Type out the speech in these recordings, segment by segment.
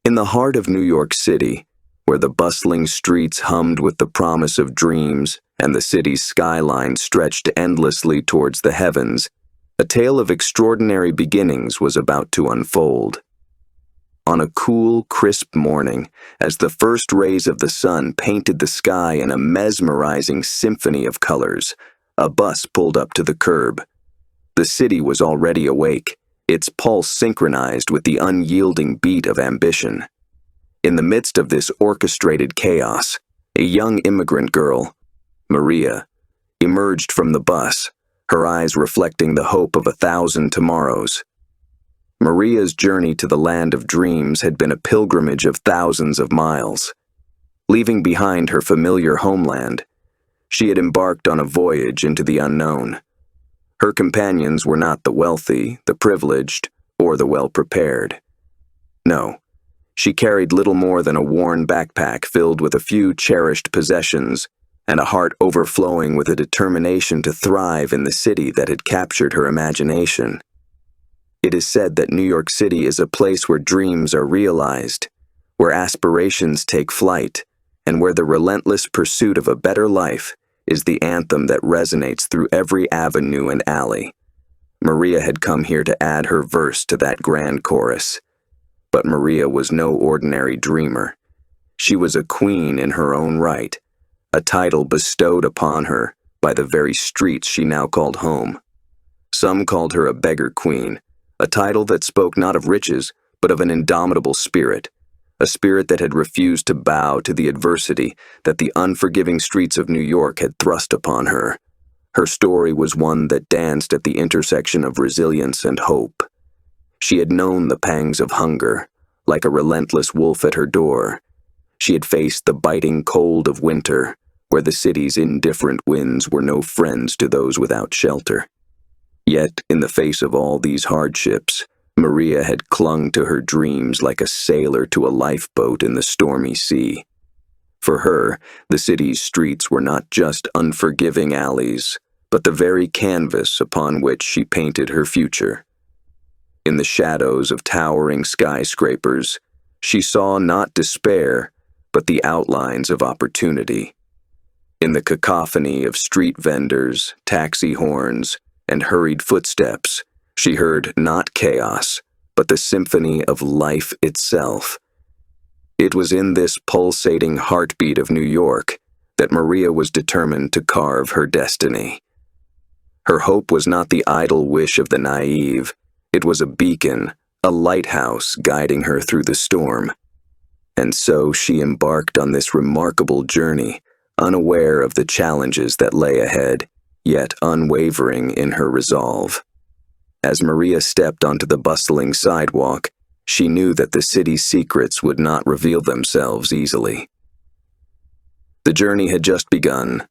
In the heart of New York City, where the bustling streets hummed with the promise of dreams and the city's skyline stretched endlessly towards the heavens, a tale of extraordinary beginnings was about to unfold. On a cool, crisp morning, as the first rays of the sun painted the sky in a mesmerizing symphony of colors, a bus pulled up to the curb. The city was already awake, its pulse synchronized with the unyielding beat of ambition. In the midst of this orchestrated chaos, a young immigrant girl, Maria, emerged from the bus, her eyes reflecting the hope of 1,000 tomorrows. Maria's journey to the land of dreams had been a pilgrimage of thousands of miles. Leaving behind her familiar homeland, she had embarked on a voyage into the unknown. Her companions were not the wealthy, the privileged, or the well-prepared. No, she carried little more than a worn backpack filled with a few cherished possessions and a heart overflowing with a determination to thrive in the city that had captured her imagination. It is said that New York City is a place where dreams are realized, where aspirations take flight, and where the relentless pursuit of a better life is the anthem that resonates through every avenue and alley. Maria had come here to add her verse to that grand chorus. But Maria was no ordinary dreamer. She was a queen in her own right, a title bestowed upon her by the very streets she now called home. Some called her a beggar queen, a title that spoke not of riches, but of an indomitable spirit, a spirit that had refused to bow to the adversity that the unforgiving streets of New York had thrust upon her. Her story was one that danced at the intersection of resilience and hope. She had known the pangs of hunger, like a relentless wolf at her door. She had faced the biting cold of winter, where the city's indifferent winds were no friends to those without shelter. Yet, in the face of all these hardships, Maria had clung to her dreams like a sailor to a lifeboat in the stormy sea. For her, the city's streets were not just unforgiving alleys, but the very canvas upon which she painted her future. In the shadows of towering skyscrapers, she saw not despair, but the outlines of opportunity. In the cacophony of street vendors, taxi horns, and hurried footsteps, she heard not chaos, but the symphony of life itself. It was in this pulsating heartbeat of New York that Maria was determined to carve her destiny. Her hope was not the idle wish of the naive. It was a beacon, a lighthouse guiding her through the storm. And so she embarked on this remarkable journey, unaware of the challenges that lay ahead, yet unwavering in her resolve. As Maria stepped onto the bustling sidewalk, she knew that the city's secrets would not reveal themselves easily. The journey had just begun,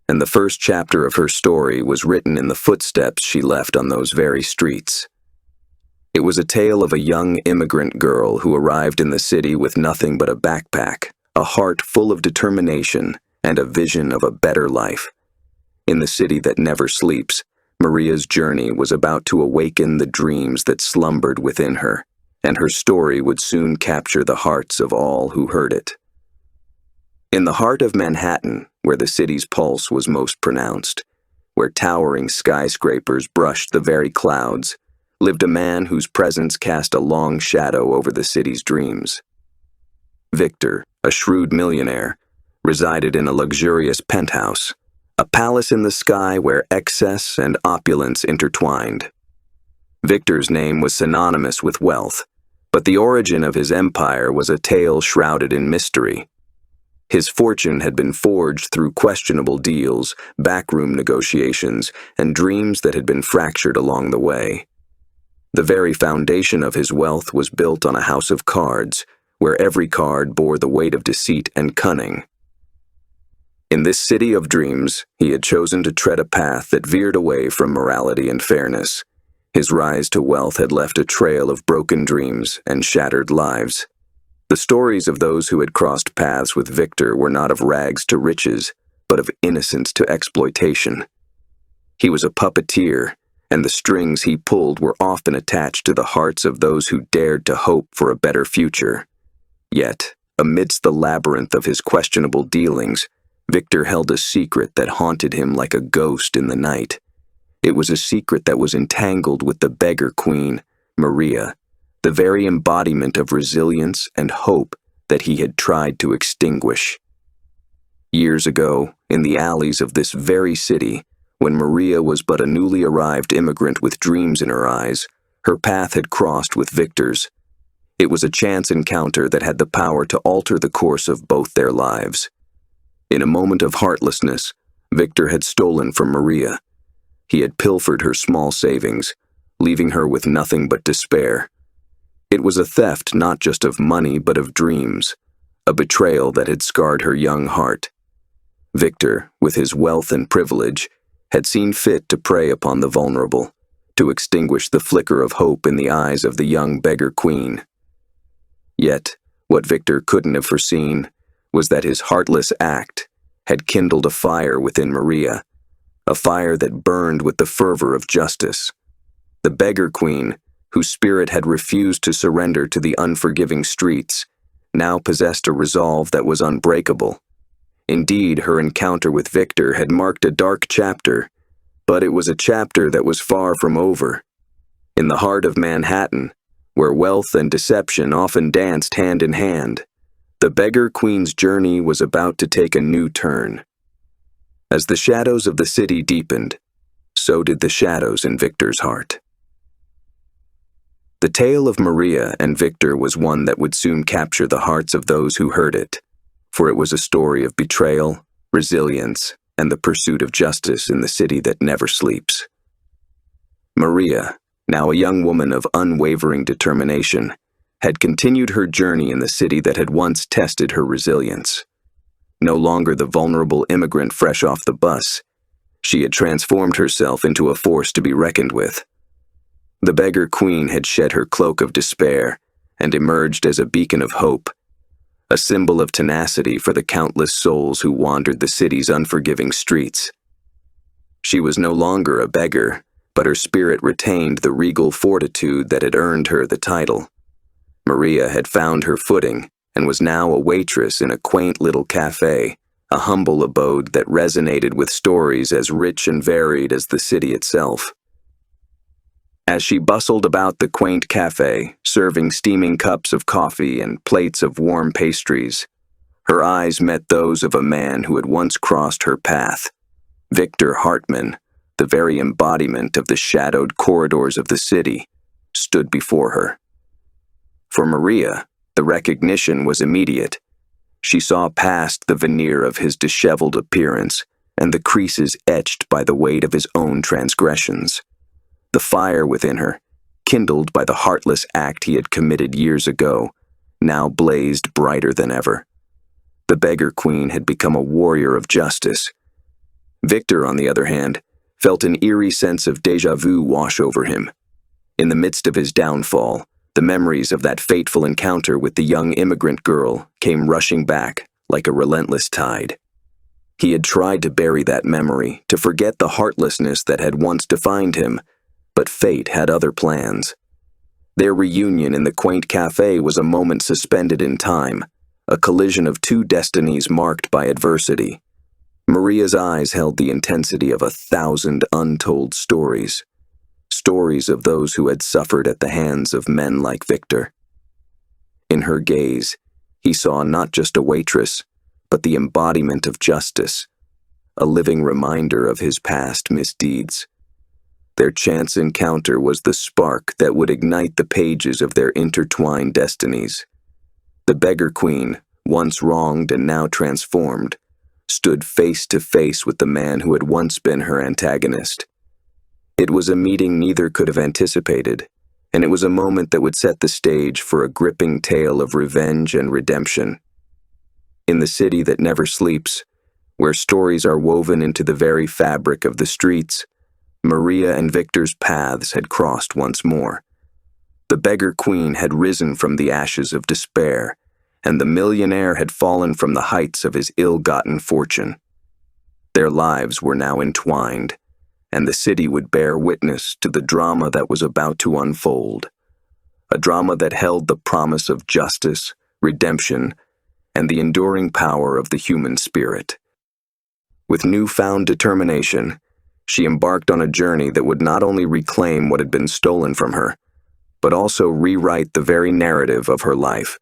and the first chapter of her story was written in the footsteps she left on those very streets. It was a tale of a young immigrant girl who arrived in the city with nothing but a backpack, a heart full of determination, and a vision of a better life. In the city that never sleeps, Maria's journey was about to awaken the dreams that slumbered within her, and her story would soon capture the hearts of all who heard it. In the heart of Manhattan, where the city's pulse was most pronounced, where towering skyscrapers brushed the very clouds, lived a man whose presence cast a long shadow over the city's dreams. Victor, a shrewd millionaire, resided in a luxurious penthouse, a palace in the sky where excess and opulence intertwined. Victor's name was synonymous with wealth, but the origin of his empire was a tale shrouded in mystery. His fortune had been forged through questionable deals, backroom negotiations, and dreams that had been fractured along the way. The very foundation of his wealth was built on a house of cards, where every card bore the weight of deceit and cunning. In this city of dreams, he had chosen to tread a path that veered away from morality and fairness. His rise to wealth had left a trail of broken dreams and shattered lives. The stories of those who had crossed paths with Victor were not of rags to riches, but of innocence to exploitation. He was a puppeteer, and the strings he pulled were often attached to the hearts of those who dared to hope for a better future. Yet, amidst the labyrinth of his questionable dealings, Victor held a secret that haunted him like a ghost in the night. It was a secret that was entangled with the beggar queen, Maria, the very embodiment of resilience and hope that he had tried to extinguish. Years ago, in the alleys of this very city, when Maria was but a newly arrived immigrant with dreams in her eyes, her path had crossed with Victor's. It was a chance encounter that had the power to alter the course of both their lives. In a moment of heartlessness, Victor had stolen from Maria. He had pilfered her small savings, leaving her with nothing but despair. It was a theft not just of money but of dreams, a betrayal that had scarred her young heart. Victor, with his wealth and privilege, had seen fit to prey upon the vulnerable, to extinguish the flicker of hope in the eyes of the young beggar queen. Yet, what Victor couldn't have foreseen was that his heartless act had kindled a fire within Maria, a fire that burned with the fervor of justice. The beggar queen, whose spirit had refused to surrender to the unforgiving streets, now possessed a resolve that was unbreakable. Indeed, her encounter with Victor had marked a dark chapter, but it was a chapter that was far from over. In the heart of Manhattan, where wealth and deception often danced hand in hand, the beggar queen's journey was about to take a new turn. As the shadows of the city deepened, so did the shadows in Victor's heart. The tale of Maria and Victor was one that would soon capture the hearts of those who heard it, for it was a story of betrayal, resilience, and the pursuit of justice in the city that never sleeps. Maria, now a young woman of unwavering determination, had continued her journey in the city that had once tested her resilience. No longer the vulnerable immigrant fresh off the bus, she had transformed herself into a force to be reckoned with. The beggar queen had shed her cloak of despair and emerged as a beacon of hope, a symbol of tenacity for the countless souls who wandered the city's unforgiving streets. She was no longer a beggar, but her spirit retained the regal fortitude that had earned her the title. Maria had found her footing and was now a waitress in a quaint little cafe, a humble abode that resonated with stories as rich and varied as the city itself. As she bustled about the quaint cafe, serving steaming cups of coffee and plates of warm pastries, her eyes met those of a man who had once crossed her path. Victor Hartman, the very embodiment of the shadowed corridors of the city, stood before her. For Maria, the recognition was immediate. She saw past the veneer of his disheveled appearance and the creases etched by the weight of his own transgressions. The fire within her, kindled by the heartless act he had committed years ago, now blazed brighter than ever. The beggar queen had become a warrior of justice. Victor, on the other hand, felt an eerie sense of déjà vu wash over him. In the midst of his downfall, the memories of that fateful encounter with the young immigrant girl came rushing back like a relentless tide. He had tried to bury that memory, to forget the heartlessness that had once defined him, but fate had other plans. Their reunion in the quaint cafe was a moment suspended in time, a collision of two destinies marked by adversity. Maria's eyes held the intensity of 1,000 untold stories, stories of those who had suffered at the hands of men like Victor. In her gaze, he saw not just a waitress, but the embodiment of justice, a living reminder of his past misdeeds. Their chance encounter was the spark that would ignite the pages of their intertwined destinies. The beggar queen, once wronged and now transformed, stood face to face with the man who had once been her antagonist. It was a meeting neither could have anticipated, and it was a moment that would set the stage for a gripping tale of revenge and redemption. In the city that never sleeps, where stories are woven into the very fabric of the streets, Maria and Victor's paths had crossed once more. The beggar queen had risen from the ashes of despair, and the millionaire had fallen from the heights of his ill-gotten fortune. Their lives were now entwined, and the city would bear witness to the drama that was about to unfold, a drama that held the promise of justice, redemption, and the enduring power of the human spirit. With newfound determination, she embarked on a journey that would not only reclaim what had been stolen from her, but also rewrite the very narrative of her life.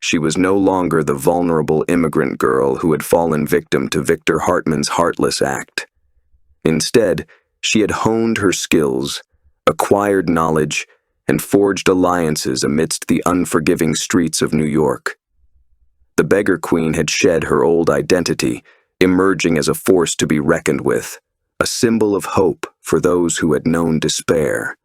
She was no longer the vulnerable immigrant girl who had fallen victim to Victor Hartman's heartless act. Instead, she had honed her skills, acquired knowledge, and forged alliances amidst the unforgiving streets of New York. The beggar queen had shed her old identity, emerging as a force to be reckoned with, a symbol of hope for those who had known despair.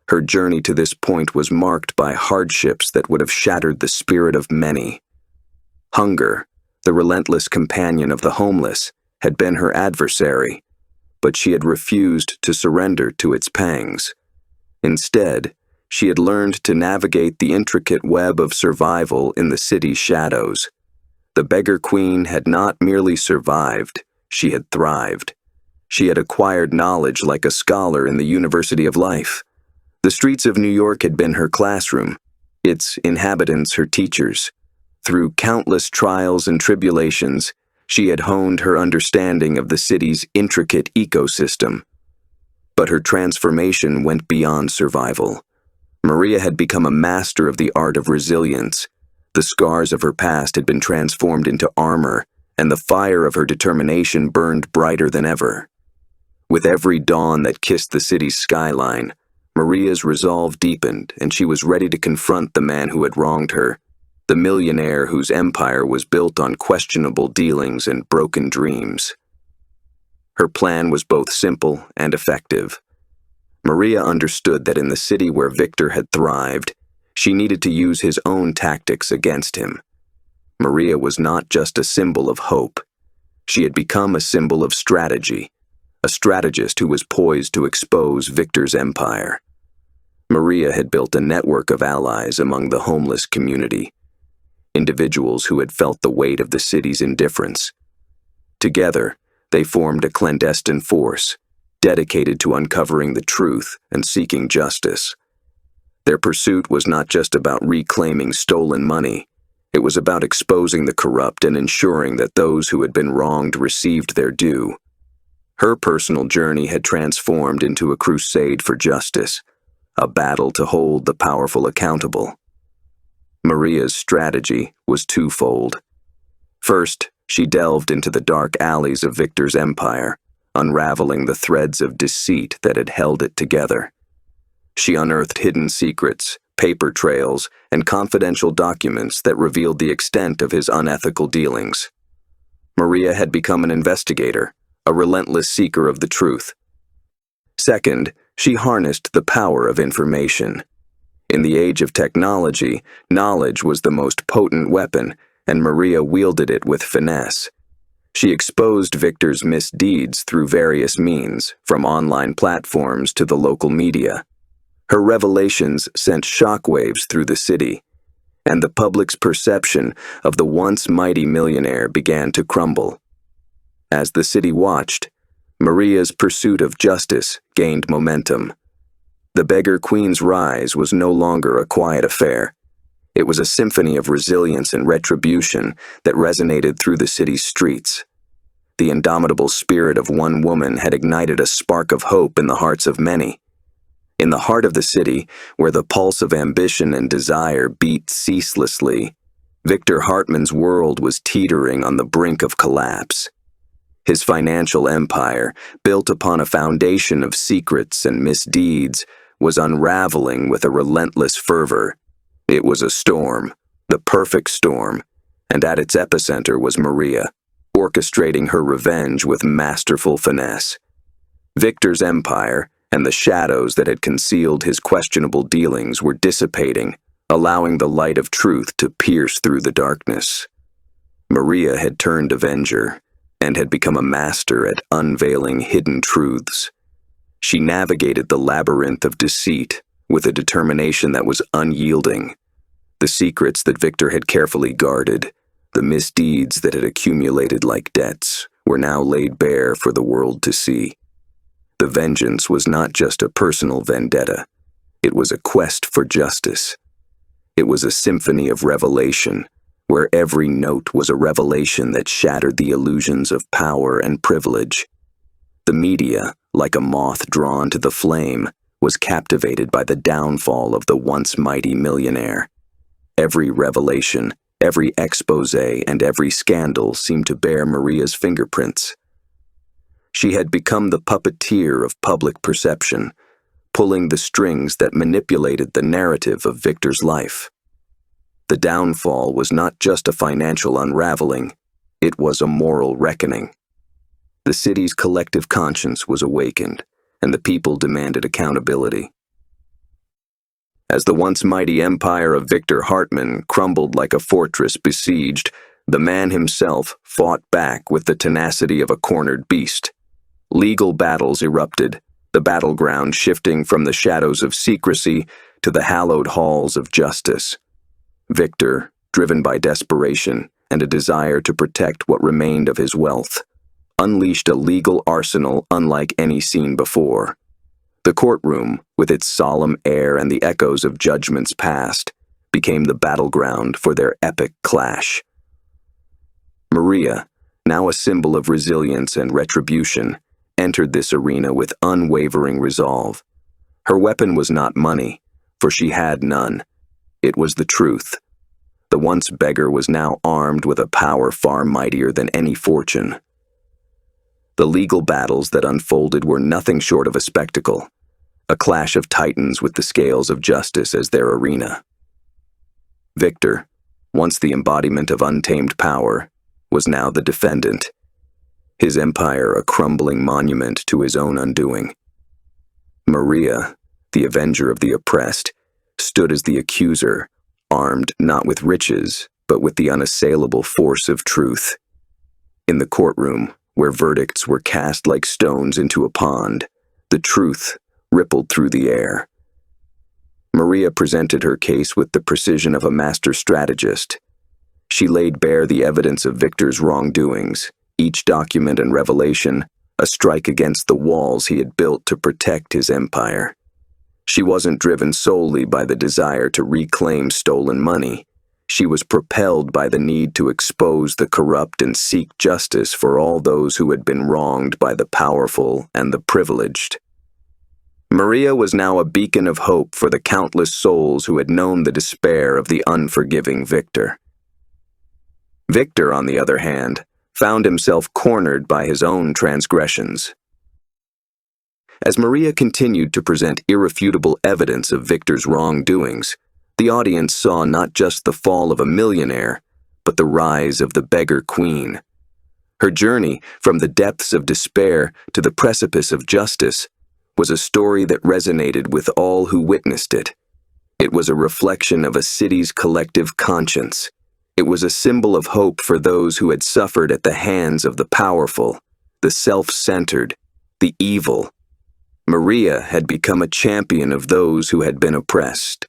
Her journey to this point was marked by hardships that would have shattered the spirit of many. Hunger, the relentless companion of the homeless, had been her adversary, but she had refused to surrender to its pangs. Instead, she had learned to navigate the intricate web of survival in the city's shadows. The beggar queen had not merely survived, she had thrived. She had acquired knowledge like a scholar in the University of Life. The streets of New York had been her classroom, its inhabitants her teachers. Through countless trials and tribulations, she had honed her understanding of the city's intricate ecosystem. But her transformation went beyond survival. Maria had become a master of the art of resilience. The scars of her past had been transformed into armor, and the fire of her determination burned brighter than ever. With every dawn that kissed the city's skyline, Maria's resolve deepened, and she was ready to confront the man who had wronged her, the millionaire whose empire was built on questionable dealings and broken dreams. Her plan was both simple and effective. Maria understood that in the city where Victor had thrived, she needed to use his own tactics against him. Maria was not just a symbol of hope. She had become a symbol of strategy, a strategist who was poised to expose Victor's empire. Maria had built a network of allies among the homeless community, individuals who had felt the weight of the city's indifference. Together, they formed a clandestine force, dedicated to uncovering the truth and seeking justice. Their pursuit was not just about reclaiming stolen money. It was about exposing the corrupt and ensuring that those who had been wronged received their due. Her personal journey had transformed into a crusade for justice, a battle to hold the powerful accountable. Maria's strategy was twofold. First, she delved into the dark alleys of Victor's empire, unraveling the threads of deceit that had held it together. She unearthed hidden secrets, paper trails, and confidential documents that revealed the extent of his unethical dealings. Maria had become an investigator, a relentless seeker of the truth. Second, she harnessed the power of information. In the age of technology, knowledge was the most potent weapon, and Maria wielded it with finesse. She exposed Victor's misdeeds through various means, from online platforms to the local media. Her revelations sent shockwaves through the city, and the public's perception of the once mighty millionaire began to crumble. As the city watched, Maria's pursuit of justice gained momentum. The beggar queen's rise was no longer a quiet affair. It was a symphony of resilience and retribution that resonated through the city's streets. The indomitable spirit of one woman had ignited a spark of hope in the hearts of many. In the heart of the city, where the pulse of ambition and desire beat ceaselessly, Victor Hartman's world was teetering on the brink of collapse. His financial empire, built upon a foundation of secrets and misdeeds, was unraveling with a relentless fervor. It was a storm, the perfect storm, and at its epicenter was Maria, orchestrating her revenge with masterful finesse. Victor's empire, and the shadows that had concealed his questionable dealings, were dissipating, allowing the light of truth to pierce through the darkness. Maria had turned avenger, and had become a master at unveiling hidden truths. She navigated the labyrinth of deceit with a determination that was unyielding. The secrets that Victor had carefully guarded, the misdeeds that had accumulated like debts, were now laid bare for the world to see. The vengeance was not just a personal vendetta. It was a quest for justice. It was a symphony of revelation, where every note was a revelation that shattered the illusions of power and privilege. The media, like a moth drawn to the flame, was captivated by the downfall of the once mighty millionaire. Every revelation, every exposé, and every scandal seemed to bear Maria's fingerprints. She had become the puppeteer of public perception, pulling the strings that manipulated the narrative of Victor's life. The downfall was not just a financial unraveling, it was a moral reckoning. The city's collective conscience was awakened, and the people demanded accountability. As the once mighty empire of Victor Hartman crumbled like a fortress besieged, the man himself fought back with the tenacity of a cornered beast. Legal battles erupted, the battleground shifting from the shadows of secrecy to the hallowed halls of justice. Victor, driven by desperation and a desire to protect what remained of his wealth, unleashed a legal arsenal unlike any seen before. The courtroom, with its solemn air and the echoes of judgments past, became the battleground for their epic clash. Maria, now a symbol of resilience and retribution, entered this arena with unwavering resolve. Her weapon was not money, for she had none. It was the truth. The once beggar was now armed with a power far mightier than any fortune. The legal battles that unfolded were nothing short of a spectacle, a clash of titans with the scales of justice as their arena. Victor, once the embodiment of untamed power, was now the defendant, his empire a crumbling monument to his own undoing. Maria, the avenger of the oppressed, stood as the accuser, armed not with riches, but with the unassailable force of truth. In the courtroom, where verdicts were cast like stones into a pond, the truth rippled through the air. Maria presented her case with the precision of a master strategist. She laid bare the evidence of Victor's wrongdoings, each document and revelation a strike against the walls he had built to protect his empire. She wasn't driven solely by the desire to reclaim stolen money. She was propelled by the need to expose the corrupt and seek justice for all those who had been wronged by the powerful and the privileged. Maria was now a beacon of hope for the countless souls who had known the despair of the unforgiving Victor. Victor, on the other hand, found himself cornered by his own transgressions. As Maria continued to present irrefutable evidence of Victor's wrongdoings, the audience saw not just the fall of a millionaire, but the rise of the beggar queen. Her journey from the depths of despair to the precipice of justice was a story that resonated with all who witnessed it. It was a reflection of a city's collective conscience. It was a symbol of hope for those who had suffered at the hands of the powerful, the self-centered, the evil. Maria had become a champion of those who had been oppressed.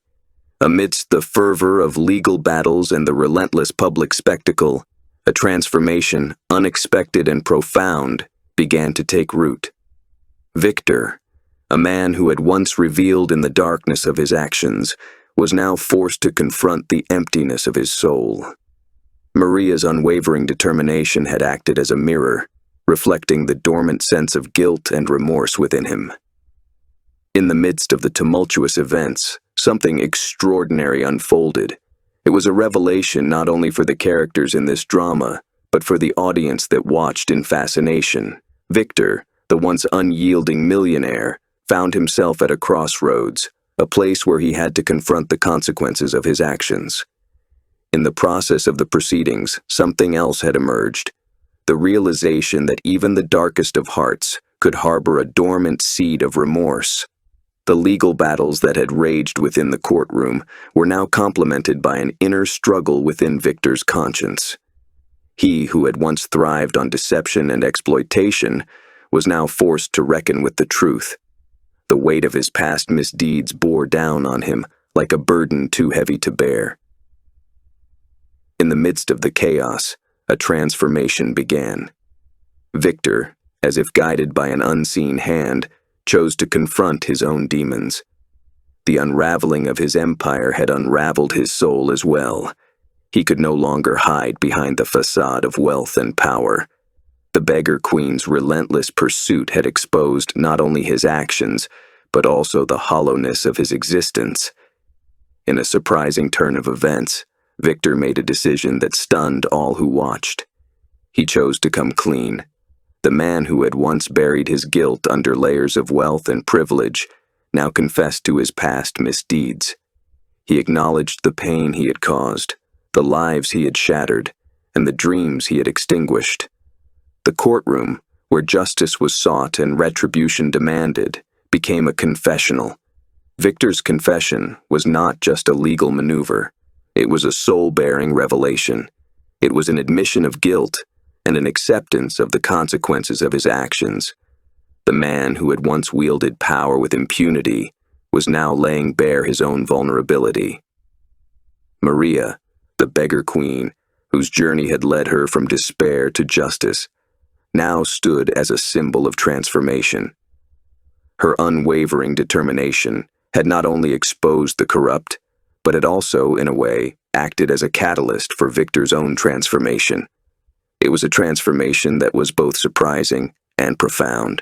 Amidst the fervor of legal battles and the relentless public spectacle, a transformation, unexpected and profound, began to take root. Victor, a man who had once revealed in the darkness of his actions, was now forced to confront the emptiness of his soul. Maria's unwavering determination had acted as a mirror, reflecting the dormant sense of guilt and remorse within him. In the midst of the tumultuous events, something extraordinary unfolded. It was a revelation not only for the characters in this drama, but for the audience that watched in fascination. Victor, the once unyielding millionaire, found himself at a crossroads, a place where he had to confront the consequences of his actions. In the process of the proceedings, something else had emerged, the realization that even the darkest of hearts could harbor a dormant seed of remorse. The legal battles that had raged within the courtroom were now complemented by an inner struggle within Victor's conscience. He who had once thrived on deception and exploitation was now forced to reckon with the truth. The weight of his past misdeeds bore down on him like a burden too heavy to bear. In the midst of the chaos, a transformation began. Victor, as if guided by an unseen hand, chose to confront his own demons. The unraveling of his empire had unraveled his soul as well. He could no longer hide behind the facade of wealth and power. The beggar queen's relentless pursuit had exposed not only his actions, but also the hollowness of his existence. In a surprising turn of events, Victor made a decision that stunned all who watched. He chose to come clean. The man who had once buried his guilt under layers of wealth and privilege now confessed to his past misdeeds. He acknowledged the pain he had caused, the lives he had shattered, and the dreams he had extinguished. The courtroom, where justice was sought and retribution demanded, became a confessional. Victor's confession was not just a legal maneuver. It was a soul-bearing revelation. It was an admission of guilt and an acceptance of the consequences of his actions. The man who had once wielded power with impunity was now laying bare his own vulnerability. Maria, the beggar queen, whose journey had led her from despair to justice, now stood as a symbol of transformation. Her unwavering determination had not only exposed the corrupt, but had also, in a way, acted as a catalyst for Victor's own transformation. It was a transformation that was both surprising and profound.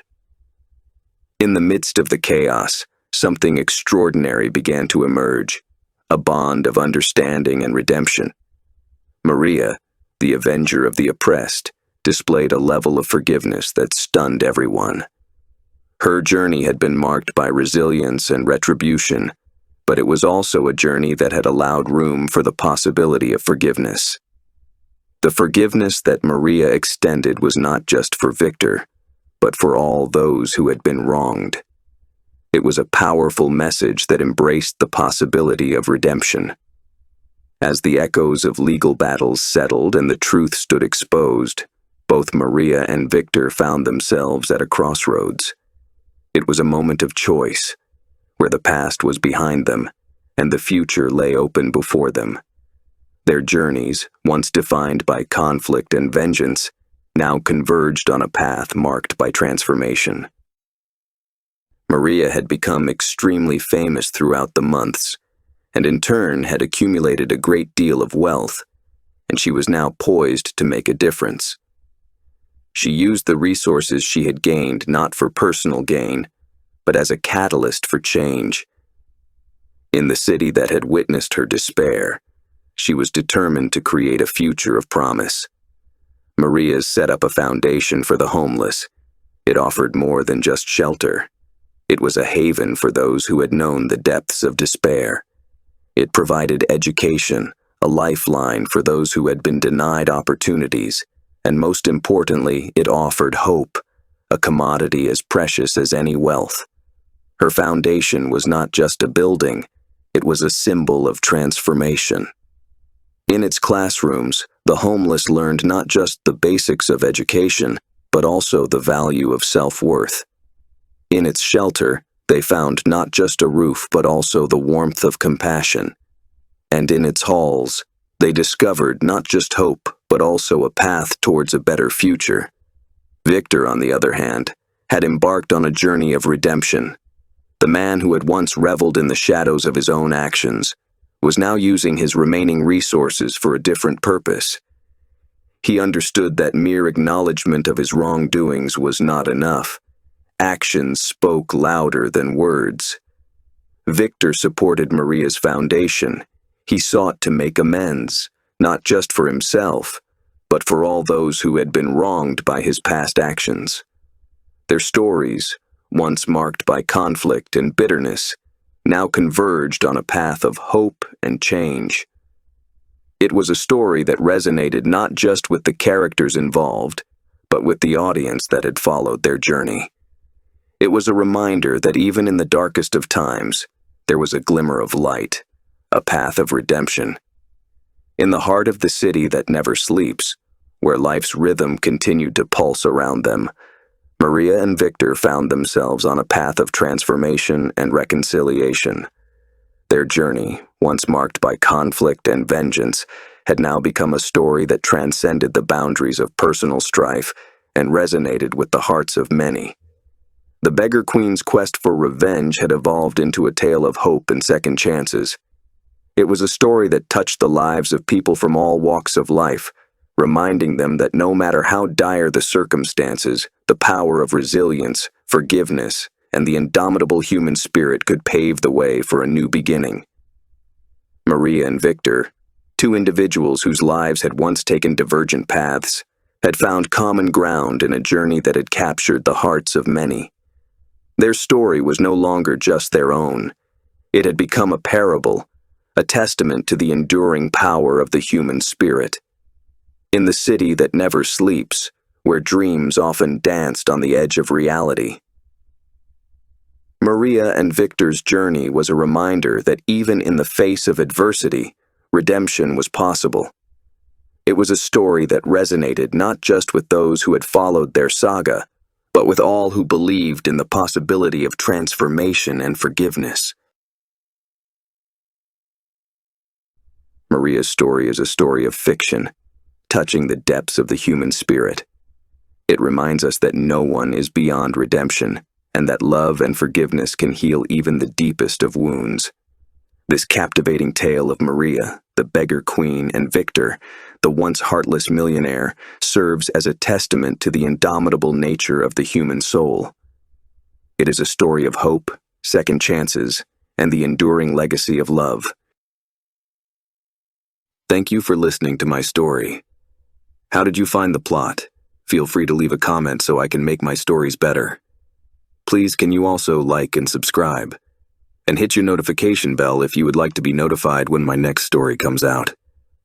In the midst of the chaos, something extraordinary began to emerge, a bond of understanding and redemption. Maria, the avenger of the oppressed, displayed a level of forgiveness that stunned everyone. Her journey had been marked by resilience and retribution, but it was also a journey that had allowed room for the possibility of forgiveness. The forgiveness that Maria extended was not just for Victor, but for all those who had been wronged. It was a powerful message that embraced the possibility of redemption. As the echoes of legal battles settled and the truth stood exposed, both Maria and Victor found themselves at a crossroads. It was a moment of choice, where the past was behind them and the future lay open before them. Their journeys, once defined by conflict and vengeance, now converged on a path marked by transformation. Maria had become extremely famous throughout the months, and in turn had accumulated a great deal of wealth, and she was now poised to make a difference. She used the resources she had gained not for personal gain, but as a catalyst for change. In the city that had witnessed her despair, she was determined to create a future of promise. Maria's set up a foundation for the homeless. It offered more than just shelter. It was a haven for those who had known the depths of despair. It provided education, a lifeline for those who had been denied opportunities, and most importantly, it offered hope, a commodity as precious as any wealth. Her foundation was not just a building, it was a symbol of transformation. In its classrooms, the homeless learned not just the basics of education, but also the value of self-worth. In its shelter, they found not just a roof, but also the warmth of compassion. And in its halls, they discovered not just hope, but also a path towards a better future. Victor, on the other hand, had embarked on a journey of redemption. The man who had once reveled in the shadows of his own actions was now using his remaining resources for a different purpose. He understood that mere acknowledgement of his wrongdoings was not enough. Actions spoke louder than words. Victor supported Maria's foundation. He sought to make amends, not just for himself, but for all those who had been wronged by his past actions. Their stories, once marked by conflict and bitterness, now converged on a path of hope and change. It was a story that resonated not just with the characters involved, but with the audience that had followed their journey. It was a reminder that even in the darkest of times, there was a glimmer of light, a path of redemption. In the heart of the city that never sleeps, where life's rhythm continued to pulse around them, Maria and Victor found themselves on a path of transformation and reconciliation. Their journey, once marked by conflict and vengeance, had now become a story that transcended the boundaries of personal strife and resonated with the hearts of many. The beggar queen's quest for revenge had evolved into a tale of hope and second chances. It was a story that touched the lives of people from all walks of life, reminding them that no matter how dire the circumstances, the power of resilience, forgiveness, and the indomitable human spirit could pave the way for a new beginning. Maria and Victor, two individuals whose lives had once taken divergent paths, had found common ground in a journey that had captured the hearts of many. Their story was no longer just their own. It had become a parable, a testament to the enduring power of the human spirit. In the city that never sleeps, where dreams often danced on the edge of reality. Maria and Victor's journey was a reminder that even in the face of adversity, redemption was possible. It was a story that resonated not just with those who had followed their saga, but with all who believed in the possibility of transformation and forgiveness. Maria's story is a story of fiction, touching the depths of the human spirit. It reminds us that no one is beyond redemption, and that love and forgiveness can heal even the deepest of wounds. This captivating tale of Maria, the beggar queen, and Victor, the once heartless millionaire, serves as a testament to the indomitable nature of the human soul. It is a story of hope, second chances, and the enduring legacy of love. Thank you for listening to my story. How did you find the plot? Feel free to leave a comment so I can make my stories better. Please, can you also like and subscribe? And hit your notification bell if you would like to be notified when my next story comes out.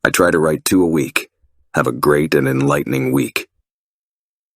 I try to write 2 a week. Have a great and enlightening week.